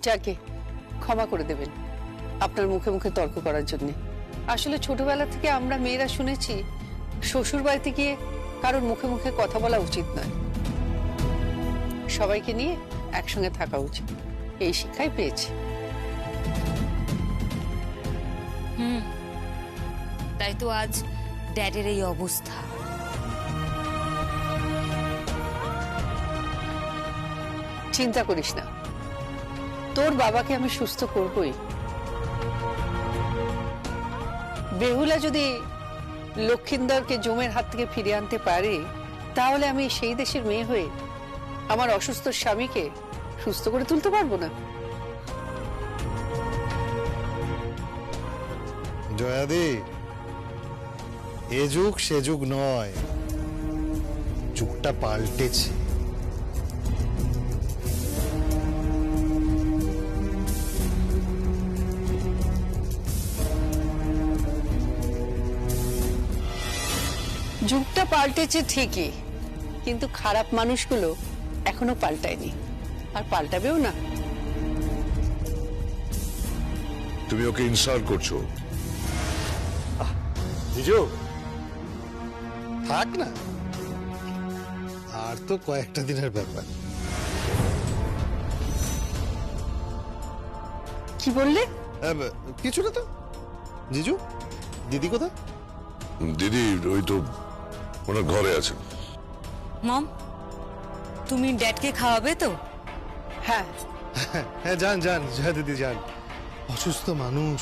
যাকে ক্ষমা করে দেবেন আপনার মুখে মুখে তর্ক করার জন্য। আসলে ছোটবেলা থেকে আমরা মেয়েরা শুনেছি শ্বশুর বাড়িতে গিয়ে কারোর মুখে মুখে কথা বলা উচিত নয়, সবাইকে নিয়ে একসঙ্গে থাকা উচিত, এই শিক্ষাই পেয়েছি। তাই তো আজ ড্যাডের এই অবস্থা। চিন্তা করিস না, তোর বাবাকে আমি সুস্থ করবই। বেহুলা যদি লক্ষিন্দরকে জমের হাত থেকে ফিরিয়ে আনতে পারে, তাহলে আমি সেই দেশের মেয়ে হয়ে আমার অসুস্থ স্বামীকে সুস্থ করে তুলতে পারবো না? জয়াদি, এ যুগ সে যুগ নয়, যুগটা পাল্টেছে। যুগটা পাল্টেছে ঠিকই, কিন্তু খারাপ মানুষগুলো এখনো পাল্টায়নি, আর পাল্টাবেও না। তুমি ওকে ইনসাল্ট করছো। জিজু থাক না, আর তো কয়েকটা দিনের ব্যাপার। কি বললে? কিছু না তো। জিজু, দিদি কোথায়? দিদি ওই তো ওনার ঘরে আছেন। মম, তুমি ড্যাডকে খাওয়াবে তো? হ্যাঁ হ্যাঁ, যান যান, জয়া দিদি যান। অসুস্থ মানুষ,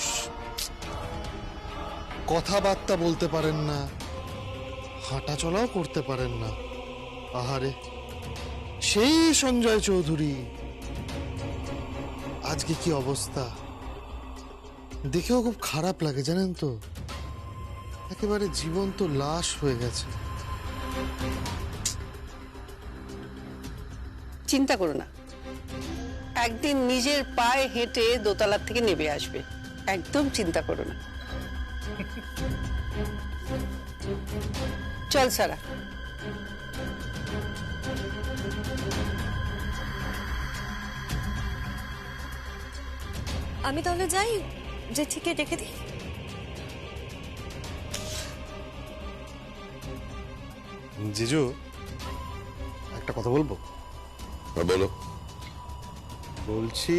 কথাবার্তা বলতে পারেন না, হাঁটা চলাও করতে পারেন না। আহারে, সেই সঞ্জয় চৌধুরী আজকে কি অবস্থা, দেখেও খুব খারাপ লাগে জানেন তো। একেবারে জীবন্ত লাশ হয়ে গেছে। চিন্তা করো না, একদিন নিজের পায়ে হেঁটে দোতলার থেকে নেমে আসবে, একদম চিন্তা করো না। চল সারা। আমি তাহলে যাই, জেঠিকে ডেকে দিই। জিজু, একটা কথা বলবো? বলো। বলছি,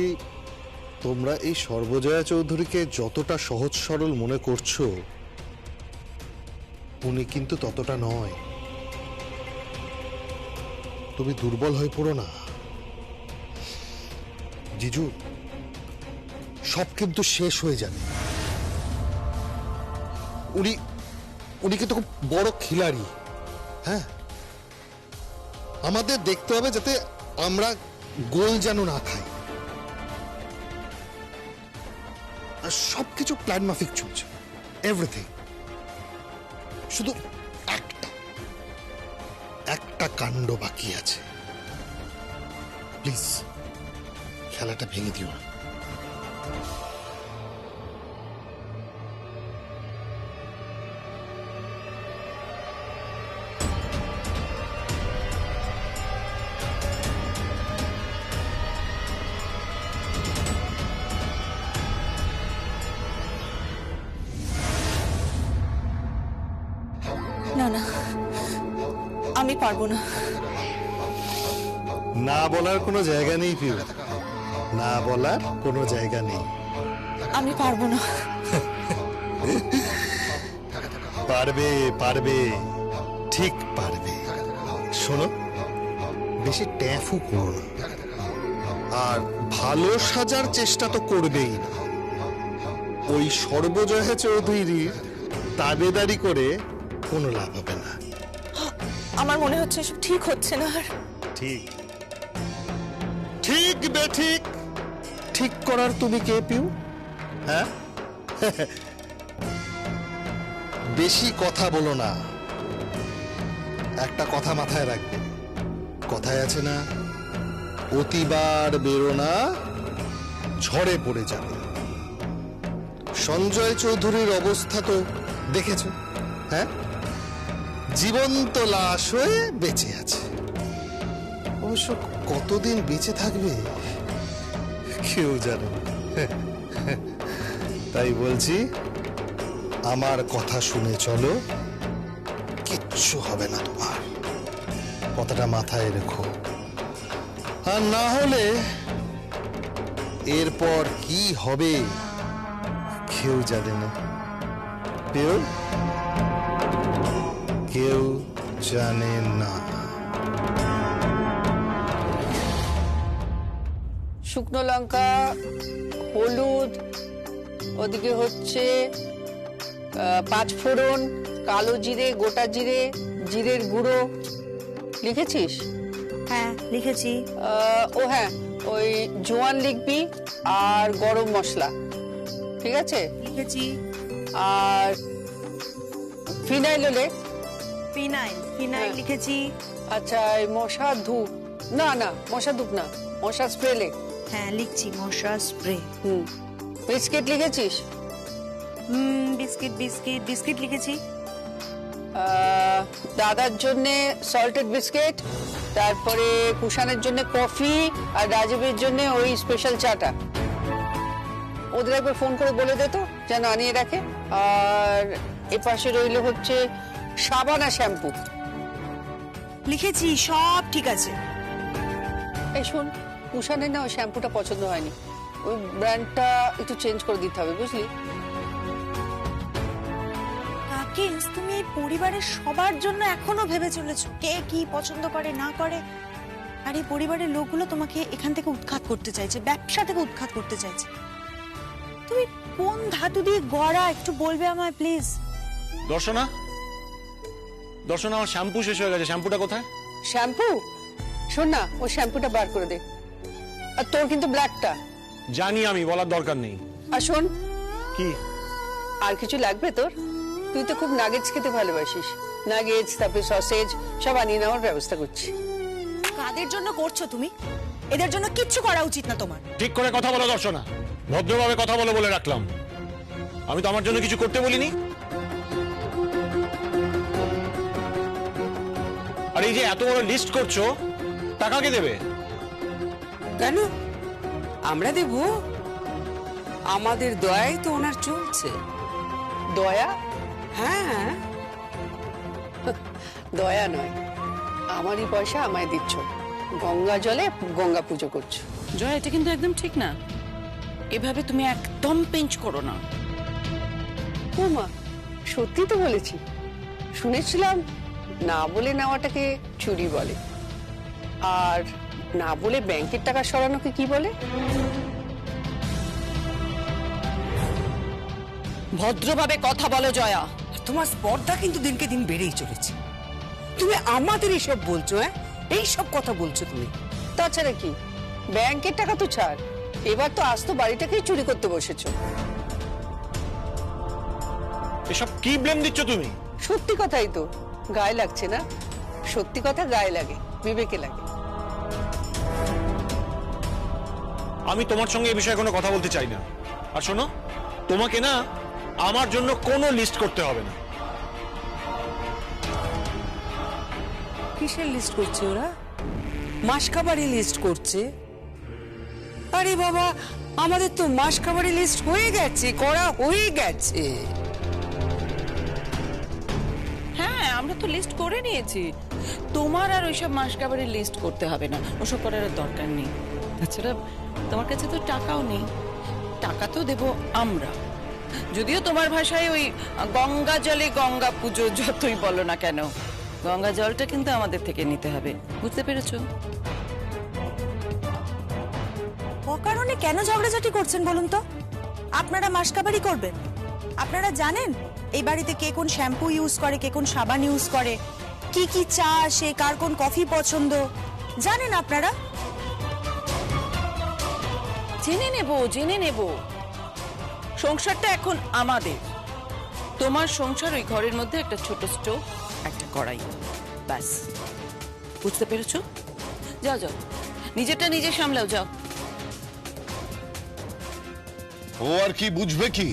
তোমরা এই সর্বজয়া চৌধুরীকে যতটা সহজ সরল মনে করছো, উনি কিন্তু ততটা নয়। তুমি দুর্বল হয়ে পড়ো না। জিজু, সব কিন্তু শেষ হয়ে যাবে। উনি উনি কিন্তু খুব বড় খিলাড়ি। হ্যাঁ, আমাদের দেখতে হবে যাতে আমরা গোল যেন না খাই। আর সবকিছু প্ল্যান মাফিক চলছে, এভরিথিং। শুধু একটা কাণ্ড বাকি আছে। প্লিজ খেলাটা ভেঙে দিও না। না না, আমি পারবো না। না বলার কোনো জায়গা নেই পিউ, না বলার কোনো জায়গা নেই। আমি পারবো না। পারবে পারবে, ঠিক পারবে। শোনো, বেশি ট্যাফু করো না, আর ভালো সাজার চেষ্টা তো করবেই না। ওই সর্বজয়া চৌধুরীর তাবেদারি করে কোনো লাভ হবে না। আমার মনে হচ্ছে এসব ঠিক হচ্ছে না। আর ঠিক ঠিক বেঠিক ঠিক করার তুমি কে পিউ? হ্যাঁ, বেশি কথা বলো না। একটা কথা মাথায় রাখবে, কথায় আছে না, অতিবার বেরো না, ঝড়ে পড়ে যাবে। সঞ্জয় চৌধুরীর অবস্থা তো দেখেছো। হ্যাঁ, জীবন্ত লাশ হয়ে বেঁচে আছে। অবশ্য কতদিন বেঁচে থাকবে কেউ জানে না। তাই বলছি, আমার কথা শুনে চলো, কিচ্ছু হবে না তোমার। কথাটা মাথায় রেখো। আর না হলে এরপর কি হবে কেউ জানে না। কেউ জানে না। শুকনো লঙ্কা, হলুদ, ওদিকে হচ্ছে 5 ফোড়ন, কালো জিরে, গোটা জিরে, জিরের গুঁড়ো। লিখেছিস? হ্যাঁ লিখেছি। ও হ্যাঁ, ওই জোয়ান লিখবি, আর গরম মশলা, ঠিক আছে? লিখেছি। আর ফিনাইল হলে, ফিনাইল হ্যাঁ। লিখেছি। আচ্ছা, এই মশা ধূপ, না না মশা ধূপ না, মশা স্প্রে লে। হ্যাঁ লিখছি, মশা স্প্রে। বিস্কিট লিখেছিস? বিস্কিট লিখেছি। দাদার জন্য সল্টেড বিস্কিট, তারপরে কুষাণের জন্য কফি, আর রাজীবের জন্য ওই স্পেশাল চাটা। ওদের একবার ফোন করে বলে দে তো যেন আনিয়ে রাখে। আর এপাশে রইল হচ্ছে সাবান আর শ্যাম্পু। লিখেছি, সব ঠিক আছে। এই শোন, কুষাণের না ওই শ্যাম্পুটা পছন্দ হয়নি, ওই ব্র্যান্ডটা একটু চেঞ্জ করে দিতে হবে, বুঝলি? কাকিন্স, তুমি এই পরিবারের সবার জন্য এখনো ভেবে চলেছো কে কি পছন্দ করে না করে। আর এই পরিবারের লোকগুলো তোমাকে এখান থেকে উৎখাত করতে চাইছে, ব্যবসা থেকে উৎখাত করতে চাইছে। তুমি কোন ধাতু দিয়ে গড়া একটু বলবে আমায় প্লিজ? দর্শনা, আমার শ্যাম্পু শেষ হয়ে গেছে, শ্যাম্পুটা কোথায়? শ্যাম্পু? শোন না, ওই শ্যাম্পুটা বার করে দে। আর তোর কিন্তু ব্ল্যাকটা। জানি, আমি বলার দরকার নেই। আর শোন, কি আর কিছু লাগবে তোর? তুই তো খুব নাগেটস খেতে ভালোবাসিস, নাগেটস, তারপরে সসেজ সব আনিয়ে নেওয়ার ব্যবস্থা করছি। কাদের জন্য করছো তুমি? এদের জন্য কিচ্ছু করা উচিত না তোমার। ঠিক করে কথা বলো দর্শনা, ভদ্রভাবে কথা বলো বলে রাখলাম। আমি তো আমার জন্য কিছু করতে বলিনি। আর এই যে এত বড় লিস্ট করছো, টাকা কে দেবে? কেন আমরা দেব? আমাদের দয়াই তো ওনার চলছে। দয়া? হ্যাঁ, দয়া নয়, আমারই পয়সা আমায় দিচ্ছ, গঙ্গা জলে গঙ্গা পুজো করছো। জয়, এটা কিন্তু একদম ঠিক না। এভাবে তুমি একদম পেঞ্চ করো না। ও মা, সত্যি তো বলেছি। শুনেছিলাম না বলে নেওয়াটাকে চুরি বলে, আর না বলে ব্যাংকের টাকা সরানোকে কি বলে? ভদ্রভাবে কথা বলো জয়া। তোমার স্পর্ধা কিন্তু দিনকে দিন বেড়েই চলেছে। তুমি আমাদের এইসব বলছো? হ্যাঁ, এইসব কথা বলছো তুমি? তাছাড়া কি, ব্যাংকের টাকা তো ছাড়, এবার তো আস্ত বাড়িটাকেই চুরি করতে বসেছো। এসব কি ব্লেম দিচ্ছ তুমি? সত্যি কথাই তো, গায়ে লাগছে না? সত্যি কথা গায়ে লাগে, বিবেকে লাগে। আমি তোমার সঙ্গে এই বিষয়ে কোনো কথা বলতে চাই না। আর শোনো, তোমাকে না আমার জন্য কোনো লিস্ট করতে হবে না। কিসের লিস্ট করছে ওরা? মাস খাবারই লিস্ট করছে। আরে বাবা, আমাদের তো মাস খাবারের লিস্ট হয়ে গেছে, করা হয়ে গেছে। হ্যাঁ, আমরা তো লিস্ট করে নিয়েছি। তোমার আর ওইসব মাস খাবারের লিস্ট করতে হবে না, ওসব করার আর দরকার নেই। তাছাড়া তোমার কাছে তো টাকাও নেই, টাকা তো দেবো আমরা। যদিও তোমার ভাষায় ওই গঙ্গা জলে গঙ্গা পুজো যতই বলো না কেন, গঙ্গা জলটা কিন্তু আমাদের থেকে নিতে হবে, বুঝতে পেরেছো? অকারণে কেন ঝগড়াঝাটি করছেন বলুন তো? আপনারা মাসকাবারি করবেন? আপনারা জানেন এই বাড়িতে কে কোন শ্যাম্পু ইউজ করে, কে কোন সাবান ইউজ করে, কি কি চা আসে, কার কোন কফি পছন্দ, জানেন আপনারা? জেনে নেব। সংসারটা এখন আমাদের। তোমার সংসার ওই ঘরের মধ্যে একটা ছোট স্টোভ, একটা কড়াই, ব্যাস। বুঝতে পেরেছো? যাও যাও, নিজেরটা নিজে সামলাও, যাও। ও আর কি বুঝবে কি?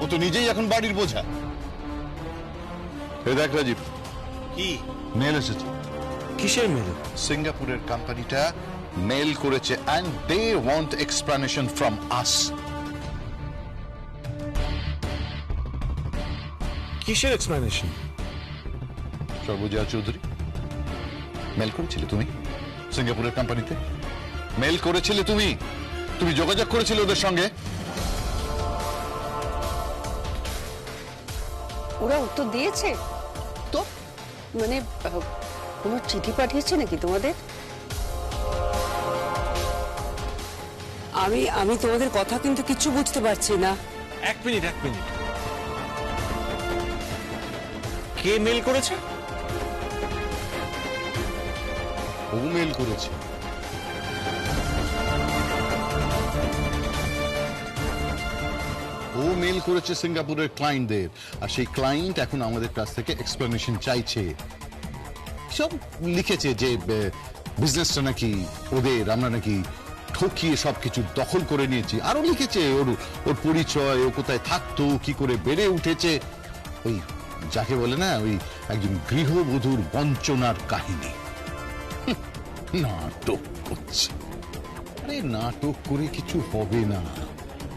ও তো নিজেই এখন বাড়ির বোঝা। এ দেখ রাজীব, কি মেল এসেছে। কিসের মেল? সিঙ্গাপুরের কোম্পানিটা মেল করেছে and they want explanation from us. কিসের এক্সপ্লেনেশন? সর্বজয়া চৌধুরী, মেল করেছিলে তুমি সিঙ্গাপুরের কোম্পানিতে? মেল করেছিলে তুমি? তুমি যোগাযোগ করেছিলে ওদের সঙ্গে? ওরা উত্তর দিয়েছে তো মানে কোনো চিঠি পাঠিয়েছে নাকি তোমাদের? আমি তোমাদের কথা কিন্তু কিচ্ছু বুঝতে পারছি না। এক মিনিট। কে মেল করেছে? ও মেল করেছে। ও মেল করেছে সিঙ্গাপুরের ক্লায়েন্টদের, আর সেই ক্লায়েন্ট এখন আমাদের কাছ থেকে এক্সপ্লেনেশন চাইছে। সব লিখেছে যে বিজনেসটা নাকি ওদের, আমরা নাকি ঠকিয়ে সবকিছু দখল করে নিয়েছি। আরো লিখেছে ওর পরিচয়, ও কোথায় থাকতো, কি করে বেড়ে উঠেছে। ওই যাকে বলে না, ওই একজন গৃহবধূর বঞ্চনার কাহিনী। নাটক করছে। আরে নাটক করে কিছু হবে না,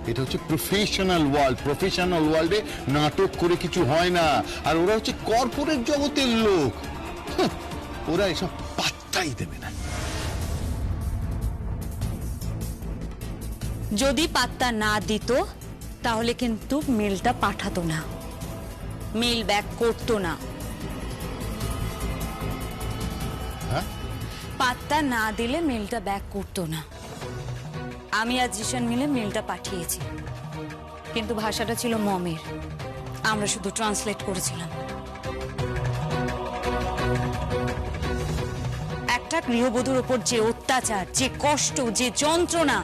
এটা হচ্ছে প্রফেশনাল ওয়ার্ল্ড। প্রফেশনাল ওয়ার্ল্ডে নাটক করে কিছু হয় না। আর ওরা হচ্ছে কর্পোরেট জগতের লোক, ওরা এসব পাত্তাই দেবে না। যদি পাত্তা না দিত তাহলে কিন্তু মেলটা পাঠাতো না, মেল ব্যাক করতো না। হ্যাঁ, পাত্তা না দিলে মেলটা ব্যাক করতো না। আমি আর জিশান মিলে মেলটা পাঠিয়েছি, কিন্তু ভাষাটা ছিল মমের, আমরা শুধু ট্রান্সলেট করেছিলাম। একটা গৃহবধূর ওপর যে অত্যাচার, যে কষ্ট, যে যন্ত্রণা,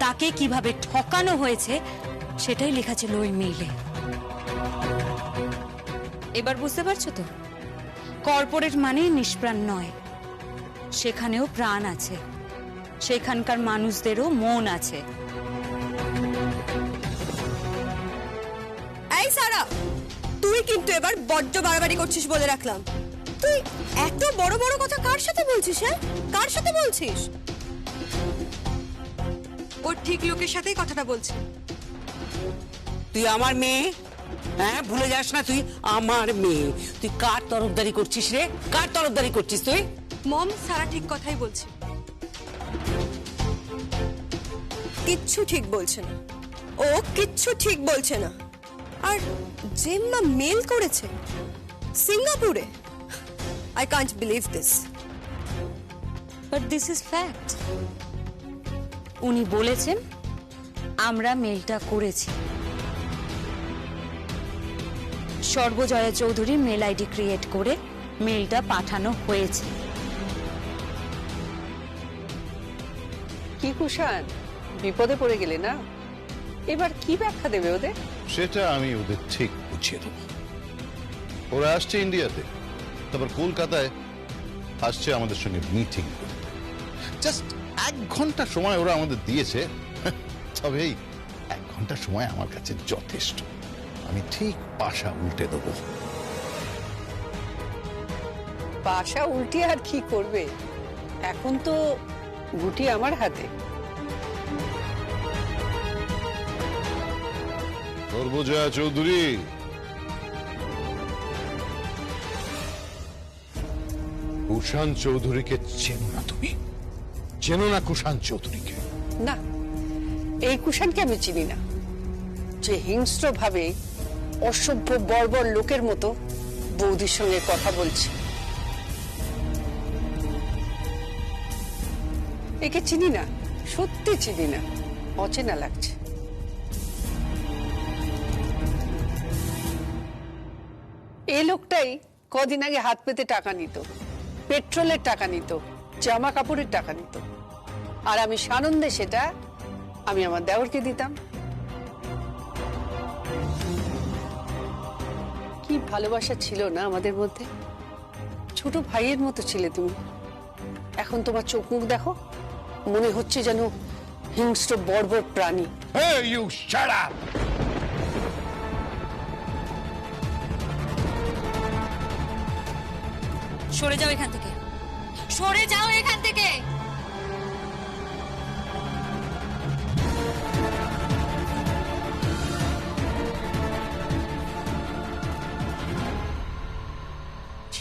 তাকে কিভাবে ঠকানো হয়েছে সেটাই লেখা ছিল ওই মেইলে। এবার বুঝতে পারছো তো, কর্পোরেট মানে নিষ্প্রাণ নয়, সেখানেও প্রাণ আছে, সেখানকার মানুষদেরও মন আছে। এই সারা, তুই কিন্তু এবার বড্ড বাড়াবাড়ি করছিস বলে রাখলাম। তুই এত বড় বড় কথা কার সাথে বলছিস? হ্যাঁ, কার সাথে বলছিস? ও ঠিক লোকের সাথেই কথাটা বলছে। তুই আমার মেয়ে, হ্যাঁ ভুলে যাস না, তুই আমার মেয়ে। তুই কার তরফদারি করছিস রে? কার তরফদারি করছিস তুই? মম, সারা ঠিক কথাই বলছে, কিচ্ছু ঠিক বলছে না, ও কিচ্ছু ঠিক বলছে না। আর জেম্মা মেল করেছে সিঙ্গাপুরে, I can't believe this. But this is fact. উনি বলেছেন আমরা মেলটা করেছি। Sarbajaya Chowdhury mail ID create করে মেলটা পাঠানো হয়েছে। কি কুষাণ, বিপদে পড়ে গেলে না? এবার কি ব্যাখ্যা দেবে ওদের? সেটা আমি ওদের ঠিক বুঝিয়ে দেব। ওরা আসছে ইন্ডিয়াতে, তারপর কলকাতায় আসছে আমাদের সঙ্গে মিটিং করে। জাস্ট 1 ঘন্টা সময় ওরা আমাদের দিয়েছে, তবে এই 1 ঘন্টা সময় আমার কাছে যথেষ্ট। আমি ঠিক পাশা উল্টে দেবো। পাশা উল্টিয়ে আর কি করবে? এখন তো গুটি আমার হাতে। সর্বজয়া চৌধুরী, কুষাণ চৌধুরীকে চেনো না তুমি? চেনো না কুষাণ চৌধুরীকে? না, এই কুষাণকে আমি চিনি না, যে হিংস্র ভাবে অসভ্য বর্বর লোকের মতো বৌদির সঙ্গে কথা বলছে। একে চিনি না, সত্যি চিনি না, অচেনা লাগছে। এই লোকটাই কদিন আগে হাত পেতে টাকা নিত, পেট্রোলের টাকা নিত, জামা কাপড়ের টাকা নিত, আর আমি সানন্দে সেটা আমি আমার দেওরকে দিতাম। কি ভালোবাসা ছিল না আমাদের মধ্যে, ছোট ভাইয়ের মতো ছিলে তুমি। এখন তোমার চোখ মুখ দেখো, মনে হচ্ছে যেন হিংস্র বর্বর প্রাণী। Hey, you shut up! সরে যাও এখান থেকে। সরে যাও এখান থেকে।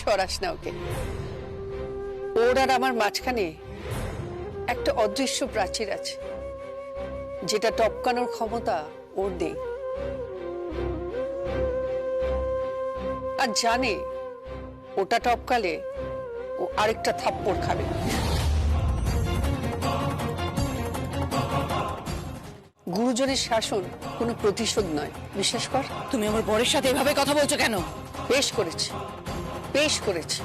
সরাস না ওকে। ওর আর আমার মাঝখানে একটা অদৃশ্য প্রাচীর আছে, যেটা টপকানোর ক্ষমতা ওর নেই। আর জানে ওটা টপকালে ও আরেকটা থাপ্পড় খাবে। গুরুজনের শাসন কোনো প্রতিশোধ নয়, বিশ্বাস কর। তুমি আমার বরের সাথে এভাবে কথা বলছো কেন? বেশ করেছে, বেশ করেছে।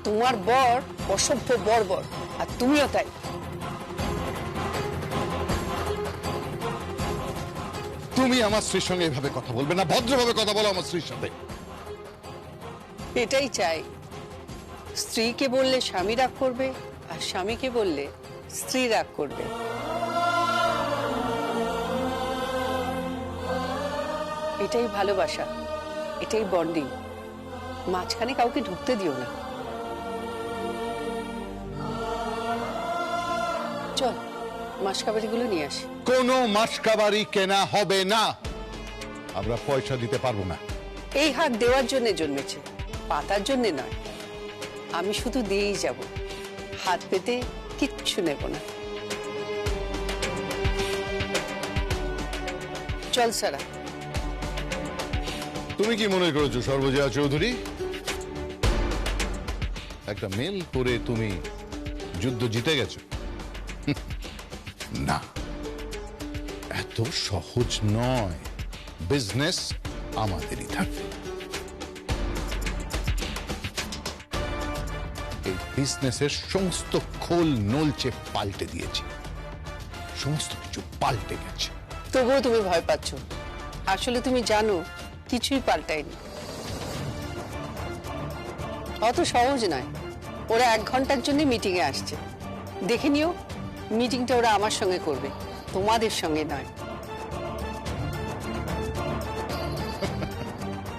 তোমার বর অসভ্য বর্বর, আর তুমিও তাই। তুমি আমার স্ত্রীর সঙ্গে এভাবে কথা বলবে না, ভদ্রভাবে কথা বলো আমার স্ত্রীর সাথে। এটাই চাই। স্ত্রীকে বললে স্বামী রাগ করবে, আর স্বামীকে বললে স্ত্রী রাগ করবে। এটাই ভালোবাসা, এটাই বন্ডিং। মাঝখানে কাউকে ঢুকতে দিও না। চল মাসকাবারিগুলো নিয়ে আসি। কোনো মাসকাবারি কেনা হবে না, আমরা পয়সা দিতে পারবো না। এই হাত দেওয়ার জন্য জন্মেছে, পাতার জন্য নয়। আমি শুধু দিয়েই যাব, হাত পেতে কিচ্ছু নেব না। চল সারা। তুমি কি মনে করেছো সর্বজয়া চৌধুরী, একটা মেল করে তুমি যুদ্ধ জিতে গেছো? না, এত সহজ নয়। বিজনেস আমাদেরই থাকবে। এই বিজনেসের সমস্ত খোল নলচে পাল্টে দিয়েছি, সমস্ত কিছু পাল্টে গেছে। তবুও তুমি ভয় পাচ্ছ। আসলে তুমি জানো কিছুই পাল্টায়নি। অত সহজ নয়। ওরা 1 ঘন্টার জন্য মিটিং এ আসছে। দেখে নিও, মিটিংটা ওরা আমার সঙ্গে করবে, তোমাদের সঙ্গে নয়।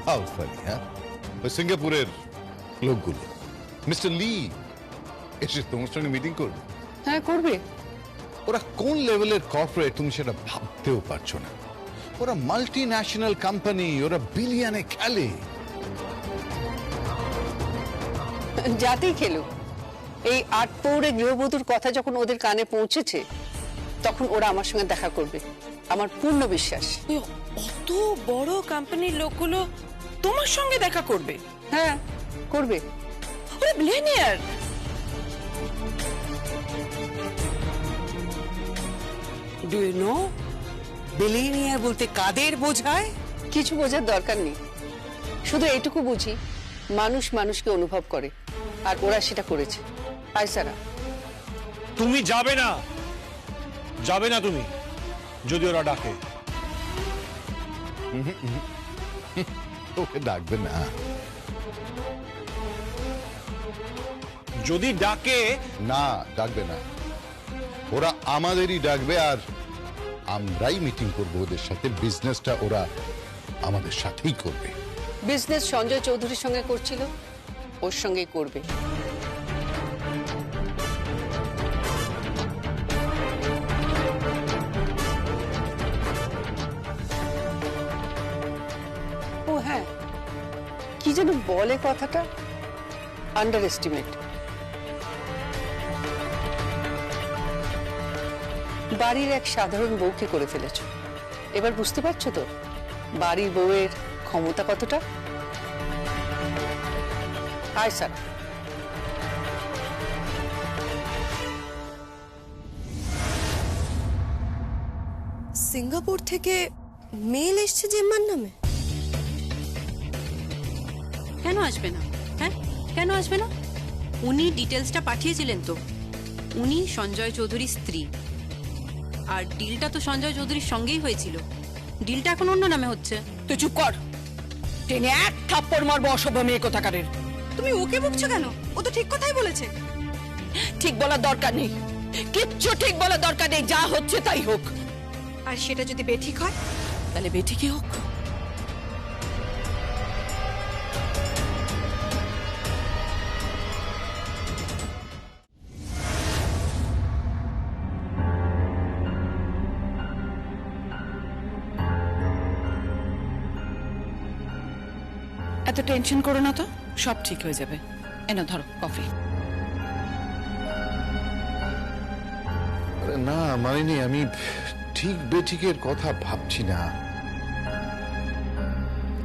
হাউ ফানি, হ্যাঁ? ওই সিঙ্গাপুরের লোকগুলো, মিস্টার লি এসে তোমার সঙ্গে মিটিং করবে? হ্যাঁ, করবে। ওরা কোন লেভেলের কর্পোরেট তুমি সেটা ভাবতেও পারছো না। ওরা মাল্টি ন্যাশনাল কোম্পানি, ওরা বিলিয়নে খেলে। যাতেই খেলো, এই 8 পৌরে গৃহবধূর কথা যখন ওদের কানে পৌঁছেছে, তখন ওরা আমার সঙ্গে দেখা করবে, আমার পূর্ণ বিশ্বাস। ওই অত বড় কোম্পানির লোকগুলো তোমার সঙ্গে দেখা করবে? হ্যাঁ, করবে। ওরা billionaire. Do you know billionaire বলতে কাদের বোঝায়? কিছু বোঝার দরকার নেই, শুধু এটুকু বুঝি মানুষ মানুষকে অনুভব করে, আর ওরা সেটা করেছে। আয়সারা, তুমি যাবে না, যাবে না তুমি, যদি ওরা ডাকে। ওকে ডাকবে না। যদি ডাকে, না, ডাকবে না। ওরা আমাদেরই ডাকবে, আর আমরাই মিটিং করবো ওদের সাথে। বিজনেসটা ওরা আমাদের সাথেই করবে। বিজনেস সঞ্জয় চৌধুরীর সঙ্গে করছিল, ওর সঙ্গেই করবে। ও হ্যাঁ, কি যেন বলে কথাটা, আন্ডার এস্টিমেট। বাড়ির এক সাধারণ বউকে করে ফেলেছ। এবার বুঝতে পারছো তো বাড়ির বউয়ের ক্ষমতা কতটা? আয় স্যার। সিঙ্গাপুর থেকে মেল এসছে জেম্মার নামে। কেন আসবে না? হ্যাঁ, কেন আসবে না? উনি ডিটেলসটা পাঠিয়েছিলেন তো। উনি সঞ্জয় চৌধুরীর স্ত্রী, আর ডিলটা তো সঞ্জয় চৌধুরীর সঙ্গেই হয়েছিল। ডিলটা এখন অন্য নামে হচ্ছে। তুই চুপ কর, টেনে এক থাপ্পড় মারবো অসভ্য মেয়ে কোথাকারের। তুমি ওকে বকছো কেন? ও তো ঠিক কথাই বলেছে। ঠিক বলার দরকার নেই, কিচ্ছু ঠিক বলার দরকার নেই। যা হচ্ছে তাই হোক। আর সেটা যদি বেঠিক হয়, তাহলে বেঠিকই হোক। এত টেনশন করো না তো, সব ঠিক হয়ে যাবে। এনো ধরো কফি। আরে না মানিনি, আমি ঠিক বেঠিকের কথা ভাবছি না।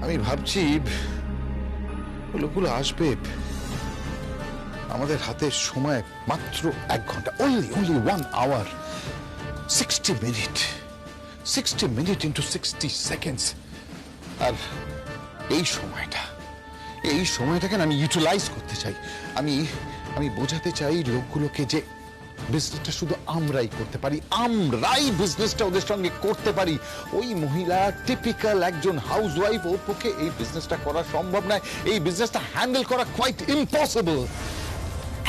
আমি ভাবছি লোকগুলো আসবে, আমাদের হাতে সময় মাত্র 1 ঘন্টা, only 1 hour, 60 minute into 60 seconds। আর এই সময়টাকে আমি ইউটিলাইজ করতে চাই। আমি বোঝাতে চাই লোকগুলোকে যে বিজনেসটা শুধু আমরাই করতে পারি, আমরাই বিজনেসটা ওদের সঙ্গে করতে পারি। ওই মহিলা টিপিক্যাল একজন হাউসওয়াইফ, ওর পক্ষে এই বিজনেসটা করা সম্ভব নয়, এই বিজনেসটা হ্যান্ডেল করা কোয়াইট ইম্পসিবল।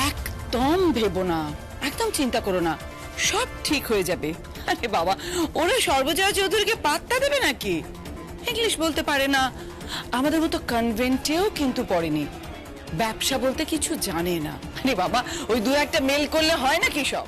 একদম ভেবো না, একদম চিন্তা করো না, সব ঠিক হয়ে যাবে। আরে বাবা, ওরা সর্বজয়া চৌধুরীকে পাত্তা দেবে নাকি? ইংলিশ বলতে পারে না, আমাদের মতো কনভেন্টেও কিন্তু পড়েনি, ব্যবসা বলতে কিছু জানে না। আরে বাবা, ওই 2-1টা মেল করলে হয় নাকি সব?